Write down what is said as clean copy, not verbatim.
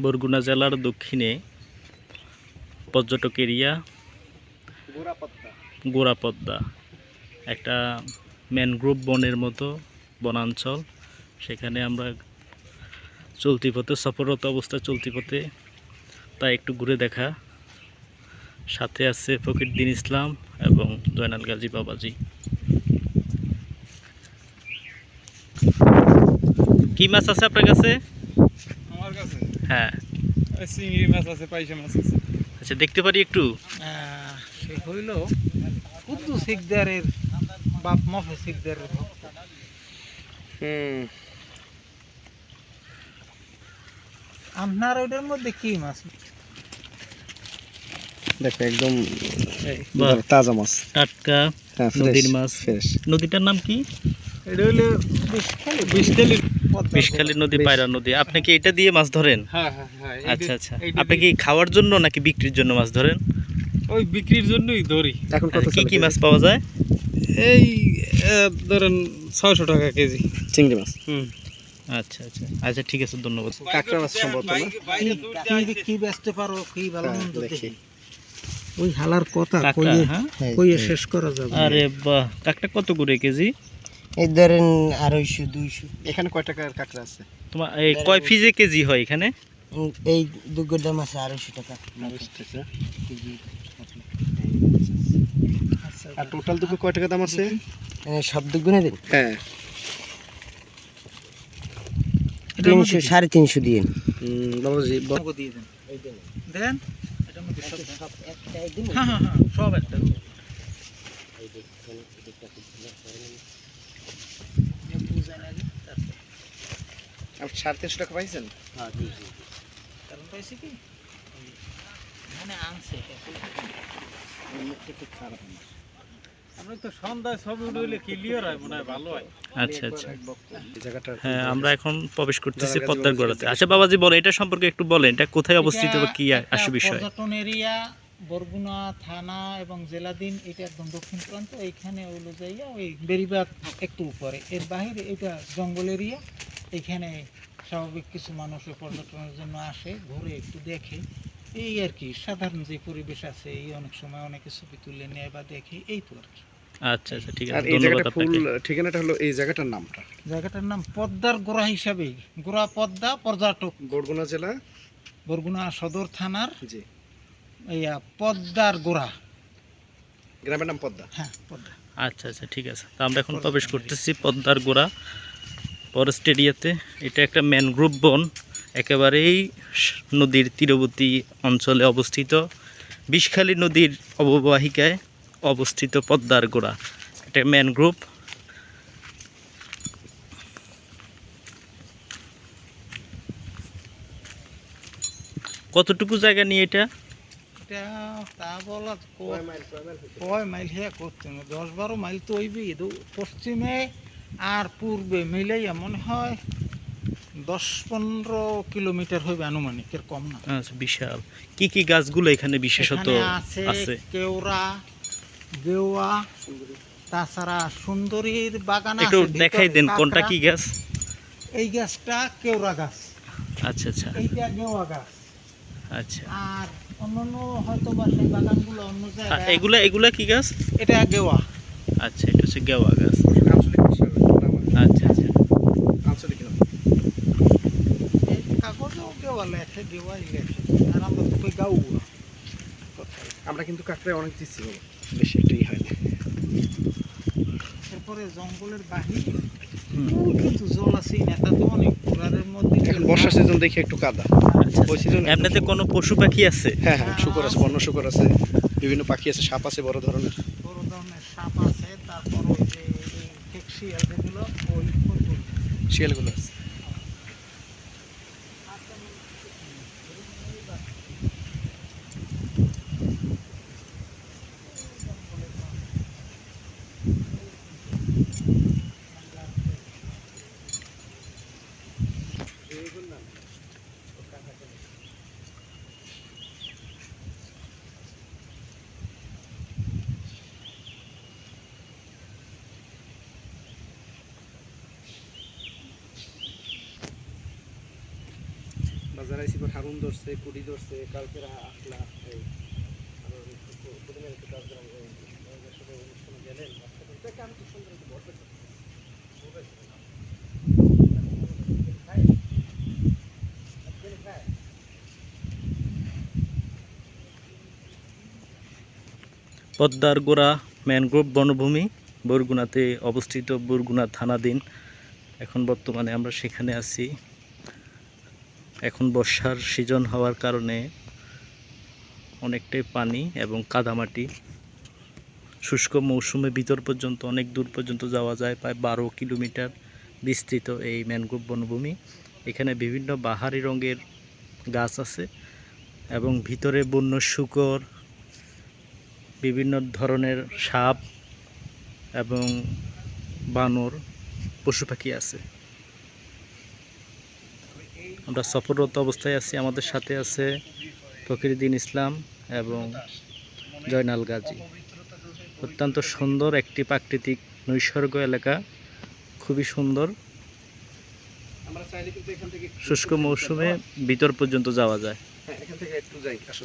বরগুনা জেলার দক্ষিণে পর্যটক এরিয়া গোড়াপদ্মা, একটা ম্যানগ্রোভ বনের মতো বনাঞ্চল। সেখানে আমরা চলতি পথে, সফররত অবস্থায় চলতি পথে, তাই একটু ঘুরে দেখা। সাথে আছে ফকিরউদ্দিন ইসলাম এবং জয়নাল গাজী বাবাজি। কি মাছ আছে আপনার কাছে? আমার কাছে হ্যাঁ, চিংড়ি মাছ আছে, পাইসা মাছ আছে। আচ্ছা, দেখতে পারি একটু? সে হইল কুদ্দু শিকদারের বাপ মফে শিকদারের ভক্ত। আপনার ওইটার মধ্যে কি মাছ? দেখো একদম বাহ, তাজা মাছ, টাটকা নদীর মাছ। নদীটার নাম কি? এটা হইলে বিষখালী নদী, পায়রা নদী। আপনি কি এটা দিয়ে মাছ ধরেন? হ্যাঁ। আচ্ছা আচ্ছা, আপনি কি খাওয়ার জন্য নাকি বিক্রির জন্য মাছ ধরেন? ওই বিক্রির জন্যই ধরি। এখন কত কি কি মাছ পাওয়া যায়? এই ধরেন 600 টাকা কেজি চিংড়ি মাছ। আচ্ছা আচ্ছা আচ্ছা, ঠিক আছে, ধন্যবাদ। কাঁকড়া মাছ সম্ভবত না? কি বেচতে পারো, কি ভালো মন্দ দেখি। ওই হালার কথা কাঁকড়া, কইয়ে শেষ করা যাবে। আরে বাহ, কাঁকড়া কত করে কেজি? এই ধরেন 250 200। এখানে কয় টাকার কাঁকড়া আছে? তোমার এই কয় পিসে কেজি হয় এখানে? এই দুগের দাম আছে 250 টাকা কেজি। আর টোটাল দুটো কয় টাকা দাম আছে? সব দুগুনে দিন। হ্যাঁ, 300 350 দিন। বাবাজি দিয়ে দেন। দেন এটার মধ্যে সব একটাই দিন। হ্যাঁ সব একটা। আপনি 350 টাকা পাইছেন? হ্যাঁ জি। কারণ পাইছি কি মানে আনছে একটু খারাপ না। আমরা তো সন্ধ্যায় ছবি উঠলে ক্লিয়ার হয়, মনে হয় ভালো হয়। আচ্ছা আচ্ছা, এই জায়গাটা হ্যাঁ, আমরা এখন প্রবেশ করতেছি পদ্মার গোড়াতে। আচ্ছা বাবাজি, বলেন এটা সম্পর্কে একটু বলেন, এটা কোথায় অবস্থিত বা কি আসে বিষয়? পর্যটন এরিয়া বরগুনা থানা এবং জেলাধীন। এটা একদম দক্ষিণ প্রান্ত। এইখানে হলো যাইয়া ওই বেরিবাগ একটু উপরে, এর বাইরে এটা জঙ্গল এরিয়া। এখানে স্বাভাবিক কিছু মানুষ পর্যটনের জন্য আসে, ঘুরে একটু দেখে, এই আর কি। সাধারণ যে পরিবেশ আছে, এই অনেক সময় অনেকে ছবি তুলে নেয় বা দেখে, এই তো আর কি। আচ্ছা আচ্ছা, ঠিক আর আছে, এই ধন্যবাদ জায়গাটা ফুল আপনাকে। ঠিকানাটা হলো, এই জায়গাটার নামটা জায়গাটার নাম পদ্মার গোড়া হিসাবে, গোড়া পদ্মা পর্যটক, বরগুনা জেলা, বরগুনা সদর থানার জি, পদ্মার গোড়া, গ্রামের নাম পদ্মা। হ্যাঁ পদ্মা। আচ্ছা আচ্ছা, ঠিক আছে। তো আমরা এখন প্রবেশ করতেছি পদ্মার গোড়া ফরেস্ট এরিয়াতে। এটা একটা ম্যানগ্রোভ বন, একেবারেই নদীর তীরবর্তী অঞ্চলে অবস্থিত। বিষখালী নদীর অববাহিকায় অবস্থিত পদ্মার গোড়া, এটা ম্যানগ্রোভ। কতটুকু জায়গা নিয়ে এটা? এটা তা বলা কয় মাইল হ্যাঁ করতে 10-12 মাইল তো হইবি। পশ্চিমে আর পূর্বে মিলাইয়া মনে হয় 10-15 কিলোমিটার হইবে আনুমানিক, এর কম না। আচ্ছা, বিশাল। কি কি গাছগুলো এখানে বিশেষত এখানে আছে? কেওড়া, গেওয়া, তাছাড়া সুন্দরীর বাগান আছে। একটু দেখাই দেন ভিতরে কোনটা কাঁকড়া। কি গাছ? এই গাছটা কেওড়া গাছ, আচ্ছা আচ্ছা এইটা গেওয়া গাছ। আচ্ছা, আর অন্যান্য হয়তো বা সেই বাগানগুলো অন্য জায়গায়। এগুলা এগুলা কি গাছ? এটা গেওয়া। আচ্ছা, এটা হচ্ছে গেওয়া গাছ। আঞ্চলিক ভাষার নাম আর কি। আচ্ছা আচ্ছা, আঞ্চলিক নাম। এই কাগজেও গেওয়া লেখে, গেওয়াই লেখে, আর আমরা তো কই গাউয়া। আমরা কিন্তু কাঁকড়ায় অনেক দিচ্ছি বাবা, বেশি একটাই হয় না। এরপরে জঙ্গলের বাহির কিন্তু জল আছে, নেতা তো অনেক পুরারের মধ্যে। এখন বর্ষার সিজন দেখি একটু কাদা। আচ্ছা। ওই সিজন এমনিতে কোনো পশু পাখি আছে? হ্যাঁ হ্যাঁ, শুকর আছে, বন্য শুকর আছে, বিভিন্ন পাখি আছে, সাপ আছে বড় ধরনের। বড় ধরনের সাপ আছে। তারপর ওই যে টেক্সিয়াল যেগুলো, ওই প্রচুর। শিয়ালগুলো আছে। যারা এসে হারুন ধরছে, কুড়ি ধরছে, কালকে আসলা এই আর প্রতিদিনের একটু কাজ করা আসলে অনুষ্ঠানে গেলেন আমি তো সুন্দর একটু বড় পদ্মার গোড়া ম্যানগ্রোভ বনভূমি বরগুনাতে অবস্থিত, বরগুনা থানাধীন। এখন বর্তমানে আমরা সেখানে আছি। এখন বর্ষার সিজন হওয়ার কারণে অনেকটাই পানি এবং কাদামাটি। শুষ্ক মৌসুমে ভিতর পর্যন্ত অনেক দূর পর্যন্ত যাওয়া যায়, প্রায় 12 কিলোমিটার বিস্তৃত এই ম্যানগ্রোভ বনভূমি। এখানে বিভিন্ন বাহারি রঙের গাছ আছে এবং ভিতরে বন্য শূকর, বিভিন্ন ধরনের সাপ এবং বানর, পশু পাখি আছে। আমরা সফররত অবস্থায় আছি। আমাদের সাথে আছে ফকিরউদ্দিন ইসলাম এবং জয়নাল গাজী। অত্যন্ত সুন্দর একটি প্রাকৃতিক নৈসর্গ এলাকা, খুবই সুন্দর। আমরা চাইলে কিন্তু এখান থেকে শুষ্ক মৌসুমে ভিতর পর্যন্ত যাওয়া যায়। হ্যাঁ, এখান থেকে একটু যাই আসো।